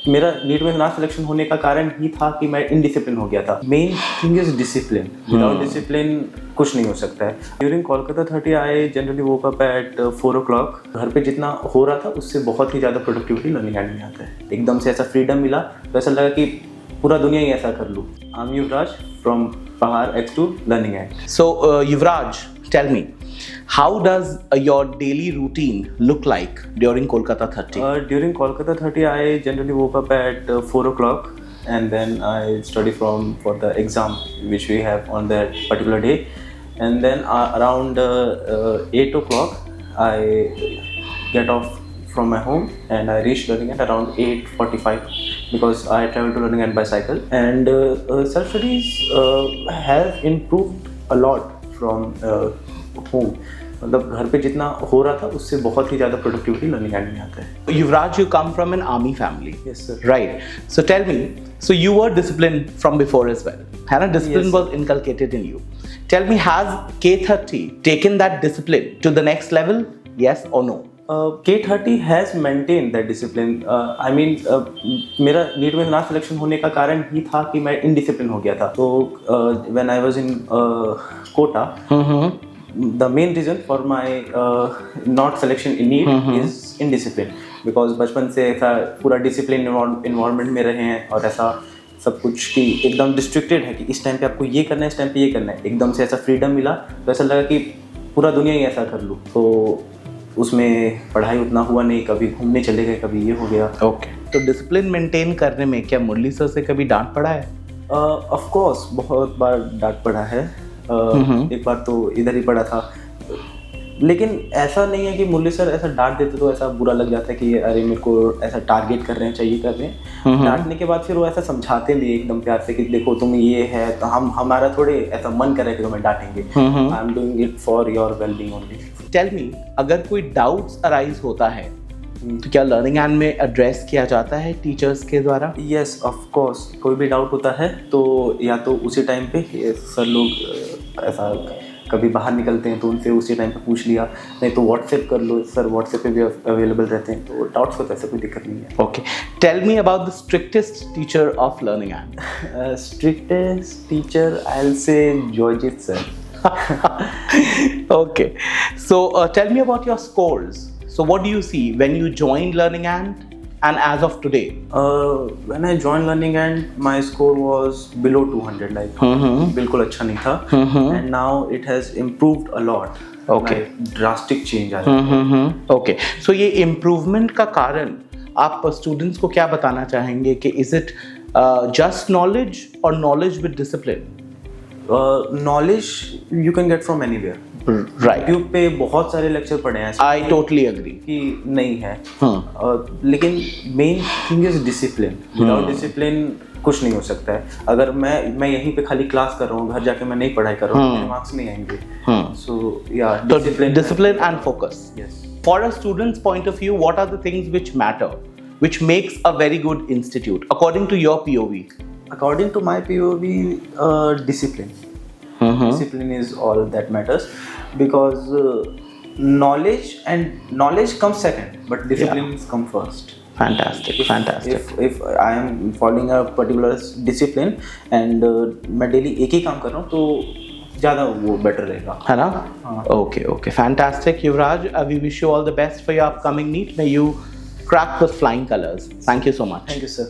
मेरा नीट में ना सिलेक्शन होने का कारण ही था कि मैं इनडिसिप्लिन हो गया था। Main thing is discipline. Without discipline कुछ नहीं हो सकता है। During Kolkata 30 I generally woke up at 4 o'clock। घर पे जितना हो रहा था उससे बहुत ही ज़्यादा प्रोडक्टिविटी लर्निंग एंड में आता है। एकदम से ऐसा फ्रीडम मिला तो ऐसा लगा कि पूरा दुनिया ही ऐसा कर लूँ। I am Yuvraj from Pahar X2 Learning End. So, Yuvraj, tell me, how does your daily routine look like during Kolkata 30? During Kolkata 30, I generally woke up at 4 o'clock and then I study for the exam which we have on that particular day. And then around 8 o'clock, I get off from my home and I reach Learning End around 8:45 because I travel to Learning End by cycle. And self studies have improved a lot from home. मतलब घर पे जितना हो रहा था उससे बहुत ही ज़्यादा प्रोडक्टिविटी लर्निंग एंड में आता है। Yuvraj, you come from an army family. Yes, sir. Right. So tell me, so you were disciplined from before as well. Hannah, discipline Yes. was inculcated in you. Tell me, has K30 taken that discipline to the next level? Yes or no? K30 has maintained that discipline. I mean, मेरा NEET में ना selection होने का कारण ही था कि मैं indiscipline हो गया था। तो when I was in Kota, the main reason for my not selection in NEET is indiscipline. Because बचपन से ऐसा पूरा डिसिप्लिन इन्वायरमेंट में रहे हैं और ऐसा सब कुछ कि एकदम डिस्ट्रिक्टेड है कि इस टाइम पे आपको ये करना है, इस टाइम पे ये करना है। एकदम से ऐसा फ्रीडम मिला तो ऐसा लगा कि पूरा दुनिया ही ऐसा कर लूँ। तो उसमें पढ़ाई उतना हुआ नहीं, कभी घूमने चले गए, कभी ये हो गया। ओके, तो डिसिप्लिन मेंटेन करने में क्या मुरली सर से कभी डांट पड़ा है? ऑफ कोर्स बहुत बार डांट पड़ा है। एक बार तो इधर ही पड़ा था, लेकिन ऐसा नहीं है कि मुरली सर ऐसा डांट देते तो ऐसा बुरा लग जाता है कि अरे मेरे को ऐसा टारगेट कर रहे हैं, चाहिए कर रहे हैं। डांटने के बाद फिर वो ऐसा समझाते भी एकदम प्यार से कि देखो तुम ये है तो हमारा थोड़े ऐसा मन कर रहा है कि तुम्हें डांटेंगे। I am doing it for your well being only. Tell me, अगर कोई डाउट्स अराइज होता है तो क्या लर्निंग एंड में एड्रेस किया जाता है टीचर्स के द्वारा? Yes, of course. कोई भी डाउट होता है तो या तो उसी टाइम पे सर लोग ऐसा कभी बाहर निकलते हैं तो उनसे उसी टाइम पे पूछ लिया, नहीं तो व्हाट्सएप कर लो, सर व्हाट्सएप पे भी अवेलेबल रहते हैं। तो डाउट्स को तो ऐसा कोई दिक्कत नहीं है। Okay, tell me about the strictest teacher of learning end. Strictest teacher I will say जॉर्जित sir. Okay, so tell me about your scores. So what do you see when you joined Learning and as of today? When I joined Learning and my score was below 200, like बिल्कुल अच्छा नहीं था। And now it has improved a lot. Okay. Like, drastic change आया है। Okay, so ये improvement का कारण आप स्टूडेंट्स को क्या बताना चाहेंगे कि is it just knowledge or knowledge with discipline? Knowledge you can get from anywhere. Right. YouTube पे बहुत सारे लेक्चर पढ़े हैं I totally agree कि नहीं है। लेकिन main thing is discipline. Without discipline कुछ नहीं हो सकता है। अगर मैं यहीं पे खाली क्लास कर रहा हूँ, घर जाके मैं नहीं पढ़ाई कर रहा हूँ, मेरे मार्क्स नहीं आएंगे। सो या discipline and focus. Yes. For a student's point of view, what are the things which matter, which makes a very good institute according to your POV? According to my POV, discipline. Discipline is all that matters because knowledge comes second, but discipline comes first. Fantastic. If I am following a particular discipline and मैं daily एक ही काम कर रहा हूँ तो ज़्यादा वो better रहेगा, है ना? Okay. Fantastic, Yuvraj. We wish you all the best for your upcoming NEET. May you crack with flying colors. Thank you so much. Thank you, sir.